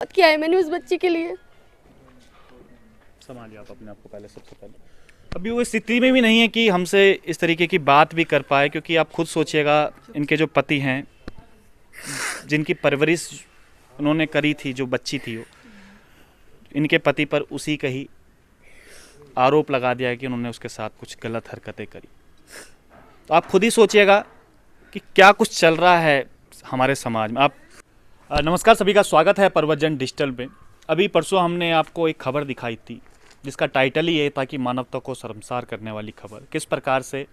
किया है मैंने उस बच्चे के लिए। संभालिए आप अपने आप को पहले, सबसे पहले अभी वो स्थिति में भी नहीं है कि हमसे इस तरीके की बात भी कर पाए, क्योंकि आप खुद सोचिएगा, इनके जो पति हैं जिनकी परवरिश उन्होंने करी थी, जो बच्ची थी वो, इनके पति पर उसी का ही आरोप लगा दिया है कि उन्होंने उसके साथ कुछ गलत हरकतें करी। तो आप खुद ही सोचिएगा कि क्या कुछ चल रहा है हमारे समाज में। आप नमस्कार, सभी का स्वागत है परवतजन डिजिटल में। अभी परसों हमने आपको एक खबर दिखाई थी जिसका टाइटल ही ये था कि मानवता को शर्मसार करने वाली खबर। किस प्रकार से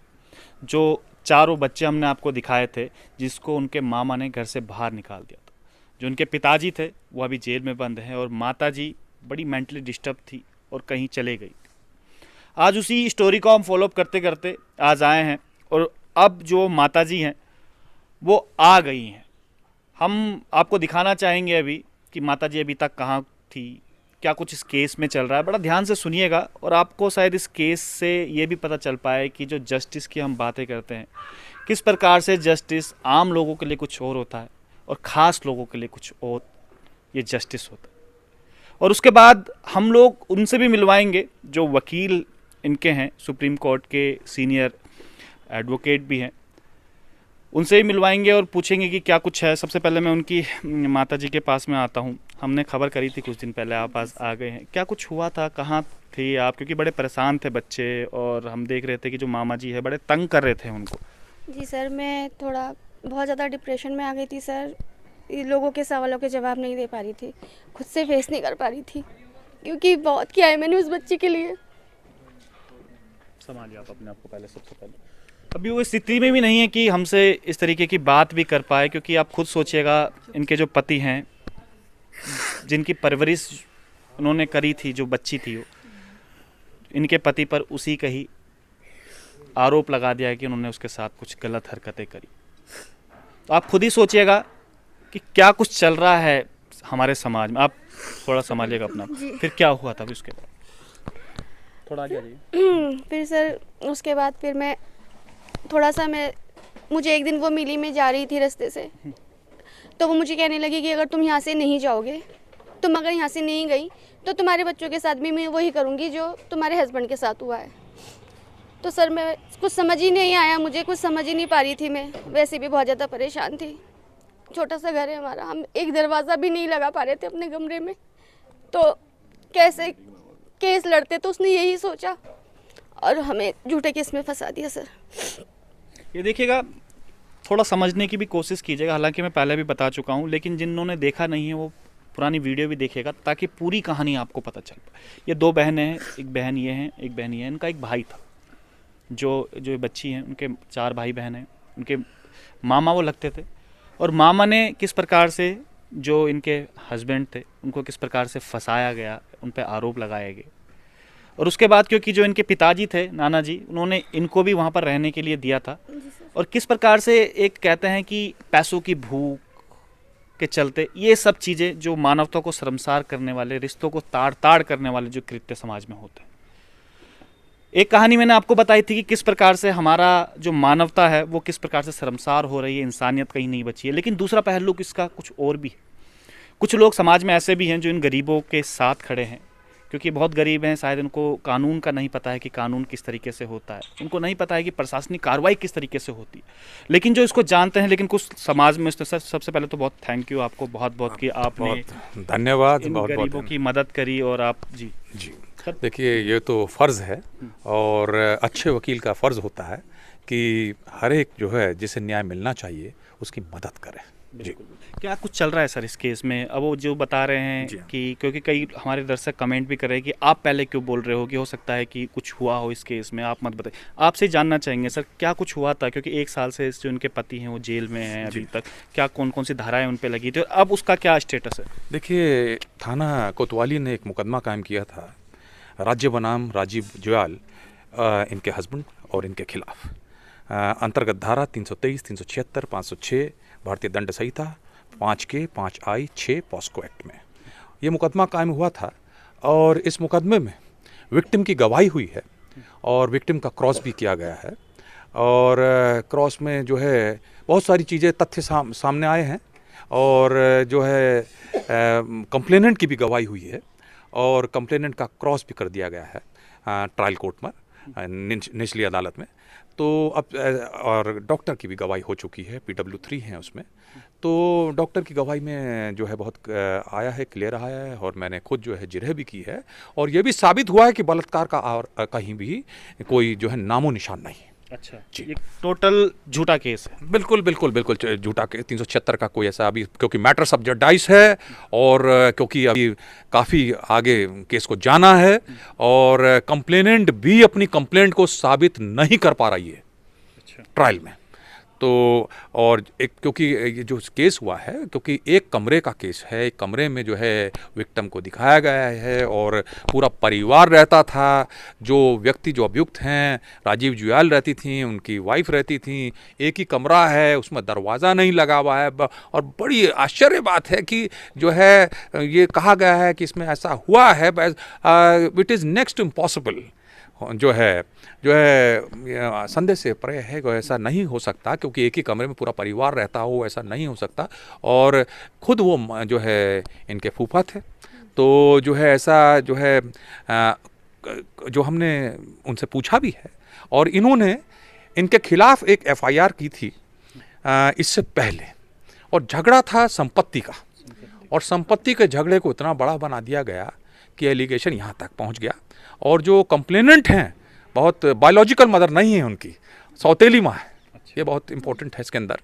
जो चारों बच्चे हमने आपको दिखाए थे, जिसको उनके मामा ने घर से बाहर निकाल दिया था। जो उनके पिताजी थे वो अभी जेल में बंद हैं और माताजी बड़ी मेंटली डिस्टर्ब थी और कहीं चले गई। आज उसी स्टोरी को हम फॉलोअप करते करते आज आए हैं और अब जो माताजी हैं वो आ गई हैं। हम आपको दिखाना चाहेंगे अभी कि माताजी अभी तक कहाँ थी, क्या कुछ इस केस में चल रहा है। बड़ा ध्यान से सुनिएगा और आपको शायद इस केस से ये भी पता चल पाए कि जो जस्टिस की हम बातें करते हैं, किस प्रकार से जस्टिस आम लोगों के लिए कुछ और होता है और ख़ास लोगों के लिए कुछ और ये जस्टिस होता है। और उसके बाद हम लोग उनसे भी मिलवाएंगे जो वकील इनके हैं, सुप्रीम कोर्ट के सीनियर एडवोकेट भी हैं, उनसे ही मिलवाएंगे और पूछेंगे कि क्या कुछ है। सबसे पहले मैं उनकी माताजी के पास में आता हूँ। हमने खबर करी थी कुछ दिन पहले, आप पास आ गए हैं। क्या कुछ हुआ था, कहाँ थे आप? क्योंकि बड़े परेशान थे बच्चे और हम देख रहे थे कि जो मामा जी है बड़े तंग कर रहे थे उनको। जी सर, मैं थोड़ा बहुत ज़्यादा डिप्रेशन में आ गई थी सर। ये लोगों के सवालों के जवाब नहीं दे पा रही थी, खुद से फेस नहीं कर पा रही थी, क्योंकि बहुत किया है मैंने उस बच्चे के लिए। संभालिए आप अपने आप को पहले, सबसे पहले अभी वो स्थिति में भी नहीं है कि हमसे इस तरीके की बात भी कर पाए, क्योंकि आप खुद सोचिएगा, इनके जो पति हैं जिनकी परवरिश उन्होंने करी थी, जो बच्ची थी वो, इनके पति पर उसी का ही आरोप लगा दिया है कि उन्होंने उसके साथ कुछ गलत हरकतें करी। तो आप खुद ही सोचिएगा कि क्या कुछ चल रहा है हमारे समाज में। आप थोड़ा संभालिएगा अपना। फिर क्या हुआ था उसके बाद? थोड़ा आगे आ जाइए। फिर सर उसके बाद फिर मैं थोड़ा सा मुझे एक दिन वो मिली, मैं जा रही थी रास्ते से, तो वो मुझे कहने लगी कि अगर तुम यहाँ से नहीं जाओगे, तुम अगर यहाँ से नहीं गई तो तुम्हारे बच्चों के साथ भी मैं वही करूँगी जो तुम्हारे हस्बैंड के साथ हुआ है। तो सर मैं कुछ समझ ही नहीं आया, मुझे कुछ समझ ही नहीं पा रही थी। मैं वैसे भी बहुत ज़्यादा परेशान थी। छोटा सा घर है हमारा, हम एक दरवाज़ा भी नहीं लगा पा रहे थे अपने कमरे में, तो कैसे केस लड़ते। तो उसने यही सोचा और हमें झूठे केस में फंसा दिया सर। ये देखिएगा, थोड़ा समझने की भी कोशिश कीजिएगा। हालांकि मैं पहले भी बता चुका हूँ, लेकिन जिन्होंने देखा नहीं है वो पुरानी वीडियो भी देखिएगा ताकि पूरी कहानी आपको पता चल पाए। ये दो बहनें हैं, एक बहन ये है, एक बहन ये है। इनका एक भाई था। जो बच्ची हैं उनके 4 भाई बहन हैं। उनके मामा वो लगते थे और मामा ने किस प्रकार से जो इनके हस्बैंड थे उनको किस प्रकार से फंसाया गया, उन पर आरोप लगाए गए। और उसके बाद क्योंकि जो इनके पिताजी थे, नाना जी, उन्होंने इनको भी वहाँ पर रहने के लिए दिया था। और किस प्रकार से एक कहते हैं कि पैसों की भूख के चलते ये सब चीज़ें जो मानवता को शर्मसार करने वाले, रिश्तों को ताड़ ताड़ करने वाले जो कृत्य समाज में होते हैं। एक कहानी मैंने आपको बताई थी कि किस प्रकार से हमारा जो मानवता है वो किस प्रकार से शर्मसार हो रही है, इंसानियत कहीं नहीं बची है। लेकिन दूसरा पहलू इसका कुछ और भी है। कुछ लोग समाज में ऐसे भी हैं जो इन गरीबों के साथ खड़े हैं, क्योंकि बहुत गरीब हैं। शायद उनको कानून का नहीं पता है कि कानून किस तरीके से होता है, उनको नहीं पता है कि प्रशासनिक कार्रवाई किस तरीके से होती है। लेकिन जो इसको जानते हैं, लेकिन कुछ समाज में सर, सबसे पहले तो बहुत थैंक यू आपको, बहुत बहुत कि आपने धन्यवाद, इन बहुत गरीबों की मदद करी। और आप जी देखिए, ये तो फ़र्ज़ है और अच्छे वकील का फ़र्ज़ होता है कि हर एक जो है जिसे न्याय मिलना चाहिए उसकी मदद करें। जी, क्या कुछ चल रहा है सर इस केस में? अब वो जो बता रहे हैं कि, क्योंकि कई हमारे दर्शक कमेंट भी कर रहे हैं कि आप पहले क्यों बोल रहे हो, कि हो सकता है कि कुछ हुआ हो इस केस में, आप मत बताइए। आपसे जानना चाहेंगे सर, क्या कुछ हुआ था? क्योंकि 1 साल से जो उनके पति हैं वो जेल में हैं अभी तक। क्या कौन कौन सी धाराएं उन पर लगी थी और अब उसका क्या स्टेटस है? देखिए, थाना कोतवाली ने एक मुकदमा कायम किया था राज्य बनाम राजीव जुयाल, इनके हस्बैंड और इनके खिलाफ। अंतर्गत धारा 323, 376, 506 भारतीय दंड संहिता 5K, 5I, 6 पॉस्को एक्ट में ये मुकदमा कायम हुआ था। और इस मुकदमे में विक्टिम की गवाही हुई है और विक्टिम का क्रॉस भी किया गया है। और क्रॉस में जो है बहुत सारी चीज़ें, तथ्य सामने आए हैं और जो है कंप्लेनेंट की भी गवाही हुई है और कंप्लेनेंट का क्रॉस भी कर दिया गया है ट्रायल कोर्ट में निचली अदालत में। तो अब और डॉक्टर की भी गवाही हो चुकी है, PW3 हैं उसमें। तो डॉक्टर की गवाही में जो है बहुत आया है, क्लियर आया है और मैंने खुद जो है जिरह भी की है और ये भी साबित हुआ है कि बलात्कार का और कहीं भी कोई जो है नामो निशान नहीं है। अच्छा जी। ये टोटल झूठा केस है। बिल्कुल बिल्कुल बिल्कुल झूठा केस 376 का कोई ऐसा अभी, क्योंकि मैटर सब जडाइस है और क्योंकि अभी काफ़ी आगे केस को जाना है और कंप्लेनेंट भी अपनी कंप्लेंट को साबित नहीं कर पा रही है ट्रायल में। तो और एक क्योंकि ये जो केस हुआ है, क्योंकि एक कमरे का केस है, एक कमरे में जो है विक्टिम को दिखाया गया है और पूरा परिवार रहता था। जो व्यक्ति जो अभियुक्त हैं, राजीव जुयाल रहती थी, उनकी वाइफ रहती थी, एक ही कमरा है, उसमें दरवाज़ा नहीं लगा हुआ है। और बड़ी आश्चर्य बात है कि जो है ये कहा गया है कि इसमें ऐसा हुआ है, इट इज़ नेक्स्ट इम्पॉसिबल, जो है संदेह से परे है, ऐसा नहीं हो सकता, क्योंकि एक ही कमरे में पूरा परिवार रहता हो, ऐसा नहीं हो सकता। और खुद वो जो है इनके फूफा थे, तो जो है ऐसा जो है जो हमने उनसे पूछा भी है और इन्होंने इनके खिलाफ एक FIR की थी इससे पहले, और झगड़ा था संपत्ति का, और संपत्ति के झगड़े को इतना बड़ा बना दिया गया कि एलिगेशन यहाँ तक पहुँच गया। और जो कंप्लेनेंट हैं बहुत बायोलॉजिकल मदर नहीं है उनकी, सौतेली माँ है। ये बहुत इंपॉर्टेंट है इसके अंदर।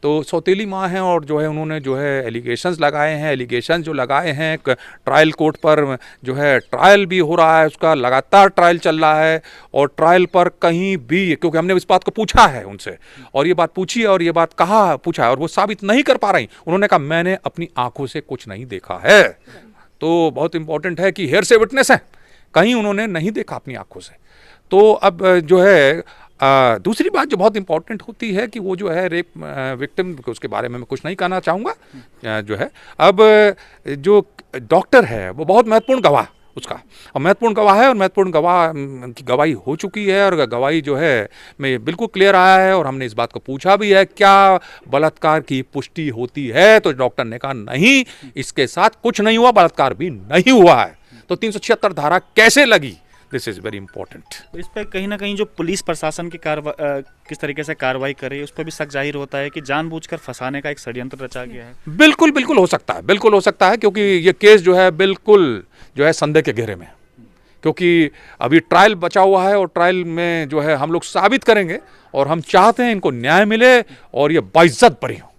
तो सौतेली माँ हैं और जो है उन्होंने जो है एलिगेशंस लगाए हैं। एलिगेशन जो लगाए हैं ट्रायल कोर्ट पर, जो है ट्रायल भी हो रहा है, उसका लगातार ट्रायल चल रहा है और ट्रायल पर कहीं भी, क्योंकि हमने इस बात को पूछा है उनसे और ये बात पूछी है और ये बात पूछा है और वो साबित नहीं कर पा रही। उन्होंने कहा मैंने अपनी आंखों से कुछ नहीं देखा है। तो बहुत इंपॉर्टेंट है कि हेयर से विटनेस है, कहीं उन्होंने नहीं देखा अपनी आंखों से। तो अब जो है दूसरी बात जो बहुत इंपॉर्टेंट होती है कि वो जो है रेप विक्टिम, उसके बारे में मैं कुछ नहीं कहना चाहूँगा। जो है अब जो डॉक्टर है वो बहुत महत्वपूर्ण गवाह उसका, और महत्वपूर्ण गवाह है और महत्वपूर्ण गवाह की गवाही हो चुकी है और गवाही जो है में बिल्कुल क्लियर आया है। और हमने इस बात को पूछा भी है क्या बलात्कार की पुष्टि होती है, तो डॉक्टर ने कहा नहीं, इसके साथ कुछ नहीं हुआ, बलात्कार भी नहीं हुआ है। तो 376 धारा कैसे लगी, दिस इज वेरी इंपॉर्टेंट। इस पर कहीं ना कहीं जो पुलिस प्रशासन की किस तरीके से कार्रवाई करे, उस पर भी शक जाहिर होता है कि जानबूझकर फंसाने का एक षड्यंत्र रचा गया है। बिल्कुल बिल्कुल हो सकता है, बिल्कुल हो सकता है, क्योंकि ये केस जो है बिल्कुल जो है संदेह के घेरे में, क्योंकि अभी ट्रायल बचा हुआ है और ट्रायल में जो है हम लोग साबित करेंगे और हम चाहते हैं इनको न्याय मिले और ये बाइज्जत बरी हो,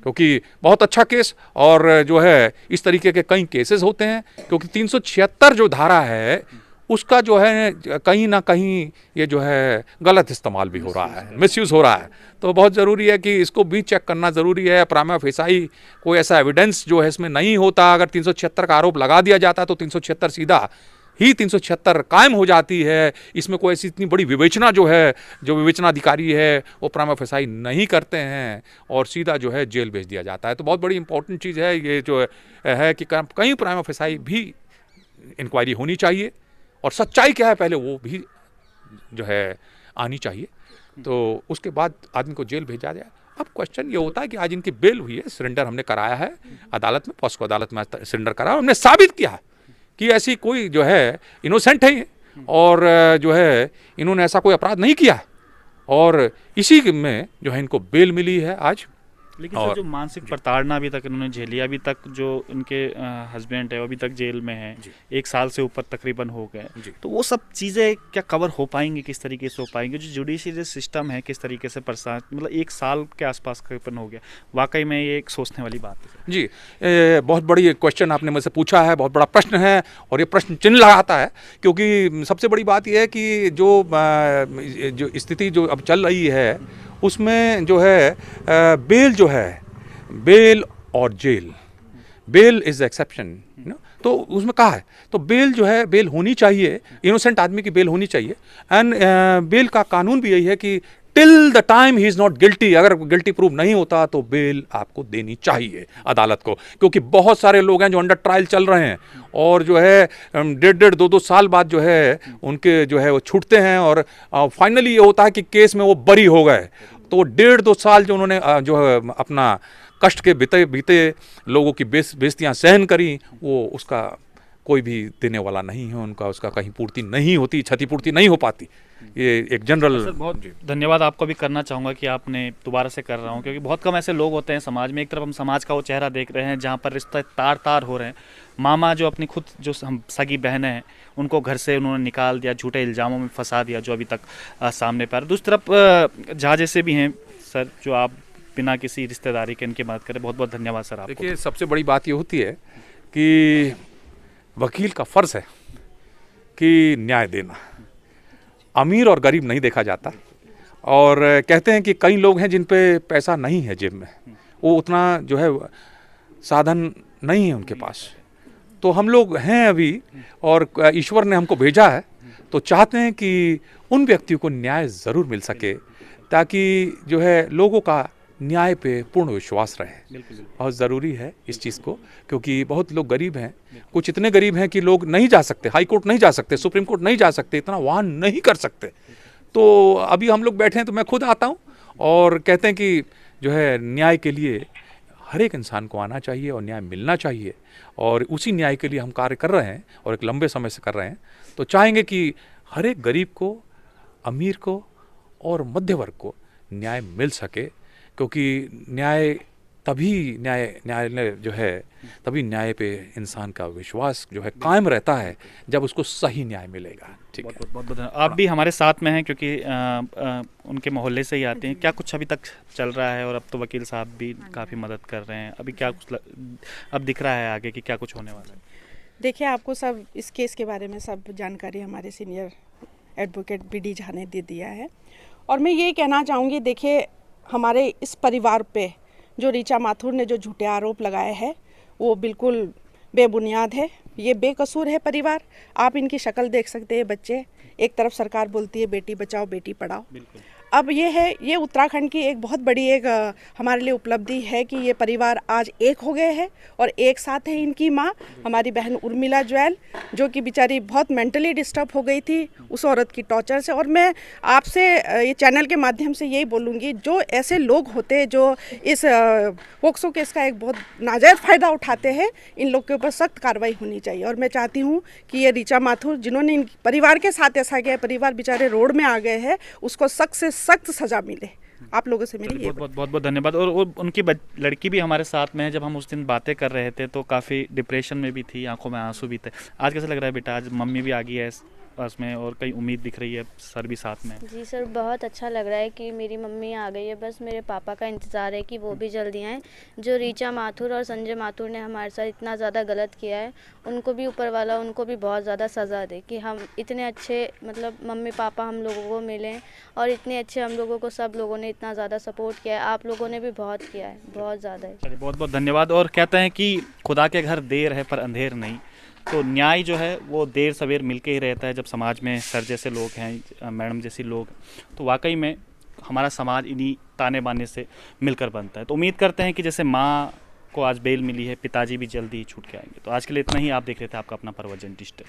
क्योंकि बहुत अच्छा केस और जो है इस तरीके के कई केसेस होते हैं। क्योंकि 376 जो धारा है उसका जो है कहीं ना कहीं ये जो है गलत इस्तेमाल भी हो रहा है, मिसयूज़ हो रहा है। तो बहुत ज़रूरी है कि इसको भी चेक करना ज़रूरी है। प्राइमा फेसाई कोई ऐसा एविडेंस जो है इसमें नहीं होता। अगर 376 का आरोप लगा दिया जाता तो 376 सीधा ही 376 कायम हो जाती है। इसमें कोई ऐसी इतनी बड़ी विवेचना जो है, जो विवेचना अधिकारी है वो प्राइमा फेसाई नहीं करते हैं और सीधा जो है जेल भेज दिया जाता है। तो बहुत बड़ी इंपॉर्टेंट चीज़ है ये जो है कि कहीं प्राइमा फेसाई भी इंक्वायरी होनी चाहिए और सच्चाई क्या है पहले वो भी जो है आनी चाहिए, तो उसके बाद आदमी को जेल भेजा जाए। अब क्वेश्चन ये होता है कि आज इनकी बेल हुई है, सरेंडर हमने कराया है अदालत में, पॉस्को अदालत में सरेंडर कराया, हमने साबित किया है कि ऐसी कोई जो है इनोसेंट है और जो है इन्होंने ऐसा कोई अपराध नहीं किया और इसी में जो है इनको बेल मिली है आज। लेकिन सर जो मानसिक प्रताड़ना अभी तक इन्होंने झेली, अभी तक जो इनके हस्बैंड है वो अभी तक जेल में है, 1 साल से ऊपर तकरीबन हो गए, तो वो सब चीज़ें क्या कवर हो पाएंगी, किस तरीके से हो पाएंगे? जो जुडिशियरी सिस्टम है किस तरीके से परेशान, मतलब 1 साल के आसपास तकरीबन हो गया, वाकई में ये एक सोचने वाली बात है। जी बहुत बड़ी क्वेश्चन आपने मुझसे पूछा है, बहुत बड़ा प्रश्न है और ये प्रश्न चिन्ह लगाता है, क्योंकि सबसे बड़ी बात यह है कि जो स्थिति जो अब चल रही है उसमें जो है बेल जो है, बेल और जेल, बेल इज एक्सेप्शन, तो उसमें कहा है तो बेल जो है बेल होनी चाहिए, इनोसेंट आदमी की बेल होनी चाहिए। एंड बेल का कानून भी यही है कि till the time he is not guilty, अगर गिल्टी प्रूव नहीं होता तो बेल आपको देनी चाहिए अदालत को, क्योंकि बहुत सारे लोग हैं जो अंडर ट्रायल चल रहे हैं और जो है 1.5 2 साल बाद जो है उनके जो है वो छूटते हैं और फाइनली ये होता है कि केस में वो बरी हो गए। तो 1.5 2 साल जो उन्होंने जो है अपना कष्ट के बीते बीते लोगों की बेइज्जतियाँ सहन करी, वो उसका कोई भी देने वाला नहीं है, उनका उसका कहीं पूर्ति नहीं होती, क्षतिपूर्ति नहीं हो पाती। ये एक जनरल। सर बहुत धन्यवाद आपको भी करना चाहूँगा कि आपने दोबारा से कर रहा हूँ, क्योंकि बहुत कम ऐसे लोग होते हैं समाज में। एक तरफ हम समाज का वो चेहरा देख रहे हैं जहाँ पर रिश्ते तार तार हो रहे हैं। मामा जो अपनी खुद जो हम सगी बहनें हैं उनको घर से उन्होंने निकाल दिया, झूठे इल्ज़ामों में फंसा दिया, जो अभी तक सामने पर। दूसरी तरफ जहाँ जैसे भी हैं सर, जो आप बिना किसी रिश्तेदारी के इनकी मदद करें, बहुत बहुत धन्यवाद सर आपको। देखिए, सबसे बड़ी बात ये होती है कि वकील का फ़र्ज़ है कि न्याय देना। अमीर और गरीब नहीं देखा जाता। और कहते हैं कि कई लोग हैं जिन पे पैसा नहीं है जेब में, वो उतना जो है साधन नहीं है उनके पास। तो हम लोग हैं अभी, और ईश्वर ने हमको भेजा है, तो चाहते हैं कि उन व्यक्तियों को न्याय ज़रूर मिल सके, ताकि जो है लोगों का न्याय पे पूर्ण विश्वास रहे। बहुत ज़रूरी है इस चीज़ को, क्योंकि बहुत लोग गरीब हैं। कुछ इतने गरीब हैं कि लोग नहीं जा सकते, हाई कोर्ट नहीं जा सकते, सुप्रीम कोर्ट नहीं जा सकते, इतना वाहन नहीं कर सकते। तो अभी हम लोग बैठे हैं, तो मैं खुद आता हूँ और कहते हैं कि जो है न्याय के लिए हर एक इंसान को आना चाहिए और न्याय मिलना चाहिए, और उसी न्याय के लिए हम कार्य कर रहे हैं और एक लंबे समय से कर रहे हैं। तो चाहेंगे कि हर एक गरीब को, अमीर को और मध्य वर्ग को न्याय मिल सके, क्योंकि न्यायालय जो है, तभी न्याय पे इंसान का विश्वास जो है कायम रहता है, जब उसको सही न्याय मिलेगा। ठीक है, बहुत बहुत आप भी हमारे साथ में हैं, क्योंकि उनके मोहल्ले से ही आते हैं। क्या कुछ अभी तक चल रहा है, और अब तो वकील साहब भी काफ़ी मदद कर रहे हैं, अभी क्या कुछ अब दिख रहा है आगे कि क्या कुछ होने वाला है? देखिए, आपको सब इस केस के बारे में सब जानकारी हमारे सीनियर एडवोकेट BD झा ने दे दिया है। और मैं ये कहना चाहूँगी, देखिए, हमारे इस परिवार पे जो ऋचा माथुर ने जो झूठे आरोप लगाए हैं वो बिल्कुल बेबुनियाद है। ये बेकसूर है परिवार। आप इनकी शक्ल देख सकते हैं। बच्चे, एक तरफ सरकार बोलती है बेटी बचाओ बेटी पढ़ाओ, अब ये उत्तराखंड की एक बहुत बड़ी एक हमारे लिए उपलब्धि है कि ये परिवार आज एक हो गए हैं, और एक साथ है इनकी माँ, हमारी बहन उर्मिला ज्वैल, जो कि बेचारी बहुत मेंटली डिस्टर्ब हो गई थी उस औरत की टॉर्चर से। और मैं आपसे ये चैनल के माध्यम से यही बोलूँगी, जो ऐसे लोग होते हैं जो इस पोक्सो केस का एक बहुत नाजायज़ फ़ायदा उठाते हैं, इन लोग के ऊपर सख्त कार्रवाई होनी चाहिए। और मैं चाहती हूँ कि ये ऋचा माथुर जिन्होंने इन परिवार के साथ ऐसा किया, परिवार बेचारे रोड में आ गए हैं, उसको सख्त से सख्त सजा मिले। आप लोगों से मेरी बहुत धन्यवाद। और उनकी लड़की भी हमारे साथ में है। जब हम उस दिन बातें कर रहे थे तो काफ़ी डिप्रेशन में भी थी, आंखों में आंसू भी थे। आज कैसा लग रहा है बेटा? आज मम्मी भी आ गई है पास में, और कई उम्मीद दिख रही है, सर भी साथ में। जी सर, बहुत अच्छा लग रहा है कि मेरी मम्मी आ गई है। बस मेरे पापा का इंतज़ार है कि वो भी जल्दी आएँ। जो ऋचा माथुर और संजय माथुर ने हमारे साथ इतना ज़्यादा गलत किया है, उनको भी ऊपर वाला उनको भी बहुत ज़्यादा सज़ा दे, कि हम इतने अच्छे मतलब मम्मी पापा हम लोगों को मिलें, और इतने अच्छे हम लोगों को सब लोगों ने इतना ज़्यादा सपोर्ट किया है। आप लोगों ने भी बहुत किया है, बहुत ज़्यादा है। चलिए, बहुत बहुत धन्यवाद। और कहते हैं कि खुदा के घर देर है पर अंधेर नहीं। तो न्याय जो है वो देर सवेर मिलके ही रहता है। जब समाज में सर जैसे लोग हैं, मैडम जैसी लोग, तो वाकई में हमारा समाज इन्हीं ताने बाने से मिलकर बनता है। तो उम्मीद करते हैं कि जैसे माँ को आज बेल मिली है, पिताजी भी जल्दी ही छूट के आएंगे। तो आज के लिए इतना ही। आप देख रहे थे आपका अपना परवरजन डिजिटल।